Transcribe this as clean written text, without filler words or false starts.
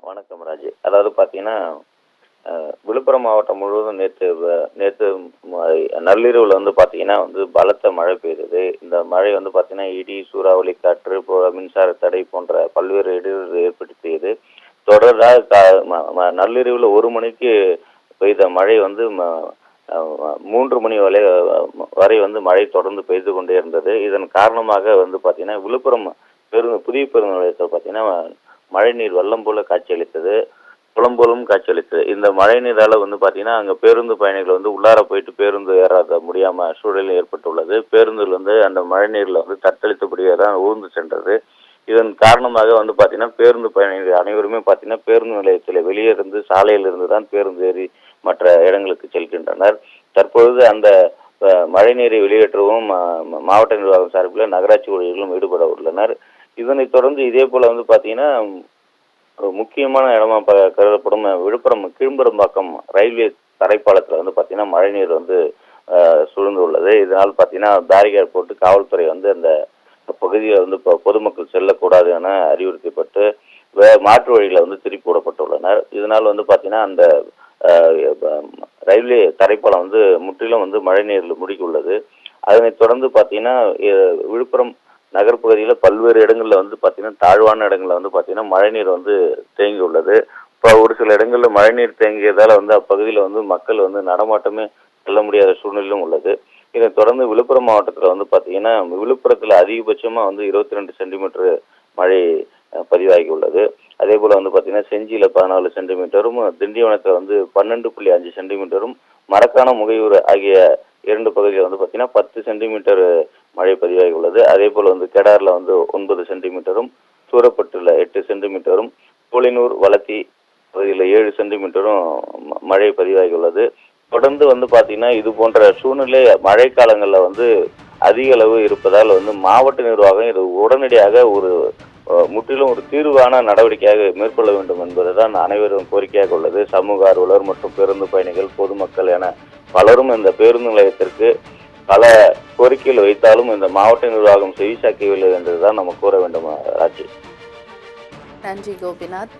வணக்கம் ராஜ். அதாவது பார்த்தீங்கன்னா, விழுப்புரம் மாவட்டம் முழுவதும் நேத்து நள்ளிரவுல வந்து பார்த்தீங்கன்னா பலத்த மழை பெய்தது. இந்த மழை வந்து பார்த்தீங்கன்னா, இடி, சூறாவளி காற்று, மின்சார தடை போன்ற பல்வேறு இடையூறுகள் ஏற்படுத்தியது. தொடரா க ம ம நள்ளிரவுல 1 மணிக்கு பெய்த மழை வந்து 3 மணி வரை வந்து மழை தொடர்ந்து பெய்து கொண்டே இருந்தது. இதன் காரணமாக வந்து பார்த்தீங்கன்னா, விழுப்புரம் புதிய பேருந்து நிலையத்தில் பார்த்தீங்கன்னா, மழைநீர் வெள்ளம் போல காட்சியளித்தது. குளம் போலும் காட்சியளித்தது. இந்த மழை நீரால வந்து பார்த்தீங்கன்னா, அங்க பேருந்து பயணிகள் வந்து உள்ளார போயிட்டு பேருந்து ஏறாத முடியாம சூழல் ஏற்பட்டுள்ளது. பேருந்துல வந்து அந்த மழை நீர்ல வந்து தத்தளித்தபடியே தான் ஊர்ந்து சென்றது. இதன் காரணமாக வந்து பார்த்தீங்கன்னா, பேருந்து பயணிகள் அனைவருமே பார்த்தீங்கன்னா, பேருந்து நிலையத்தில் வெளியே இருந்து சாலையில் இருந்து தான் பேருந்து ஏறி மற்ற இடங்களுக்கு செல்கின்றனர். தற்பொழுது அந்த மழை நீரை வெளியேற்றவும் மாவட்ட நிர்வாகம் சார்பில் நகராட்சி ஊழியர்களும் ஈடுபட உள்ளனர். இதனைத் தொடர்ந்து இதே போல வந்து பார்த்தீங்கன்னா, ஒரு முக்கியமான இடமா கருதப்படும் விழுப்புரம் கீழ்பெரும்பாக்கம் ரயில்வே தரைப்பாலத்தில் வந்து பார்த்தீங்கன்னா, மழைநீர் வந்து சூழ்ந்து உள்ளது. இதனால் பார்த்தீங்கன்னா, பேரிகேட் போட்டு காவல்துறை வந்து அந்த பகுதியில் வந்து பொதுமக்கள் செல்லக்கூடாது என அறிவுறுத்தப்பட்டு மாற்று வழிகளை வந்து திருப்பி விடப்பட்டுள்ளனர். இதனால் வந்து பார்த்தீங்கன்னா, அந்த ரயில்வே தரைப்பாலம் வந்து முற்றிலும் வந்து மழைநீரில் மூழ்கியுள்ளது. அதனைத் தொடர்ந்து பார்த்தீங்கன்னா, விழுப்புரம் நகர்ப்பகுதியில் பல்வேறு இடங்களில் வந்து பார்த்தீங்கன்னா, தாழ்வான இடங்களில் வந்து பார்த்தீங்கன்னா, மழைநீர் வந்து தேங்கி உள்ளது. இப்போ ஒரு சில இடங்களில் மழைநீர் தேங்கியதால் வந்து அப்பகுதியில் வந்து மக்கள் வந்து நடமாட்டமே செல்ல முடியாத சூழ்நிலையும் உள்ளது. இதைத் தொடர்ந்து விழுப்புரம் மாவட்டத்தில் வந்து பார்த்தீங்கன்னா, விழுப்புரத்தில் அதிகபட்சமாக வந்து 22 சென்டிமீட்டர் மழை பதிவாகி உள்ளது. அதே போல் வந்து பார்த்தீங்கன்னா, செஞ்சியில் 14 சென்டிமீட்டரும், திண்டிவனத்தில் வந்து 12.5 சென்டிமீட்டரும், மரக்காணம், முகையூர் ஆகிய 2 பகுதியில் வந்து பார்த்தீங்கன்னா 10 சென்டிமீட்டர் மழை பதிவாகி உள்ளது. அதே போல் வந்து கெடாரில் வந்து 9 சென்டிமீட்டரும், சூரப்பட்டில் 8 சென்டிமீட்டரும், புலினூர், வளத்தி பகுதியில் 7 சென்டிமீட்டரும் மழை பதிவாகி உள்ளது. தொடர்ந்து வந்து பார்த்தீங்கன்னா, இது போன்ற சூழ்நிலை மழைக்காலங்களில் வந்து அதிக அளவு இருப்பதால் வந்து மாவட்ட நிர்வாகம் இது உடனடியாக ஒரு முற்றிலும் ஒரு தீர்வான நடவடிக்கையாக மேற்கொள்ள வேண்டும் என்பதுதான் அனைவரும் கோரிக்கையாக உள்ளது. சமூக ஆர்வலர் மற்றும் பேருந்து பயணிகள், பொதுமக்கள் என பலரும் இந்த பேருந்து நிலையத்திற்கு பல கோரிக்கைகள் வைத்தாலும் இந்த மாவட்ட நிர்வாகம் செவிசாய்க்கவில்லை என்றுதான் நம்ம கூற வேண்டும் ராஜி. நன்றி கோபிநாத்.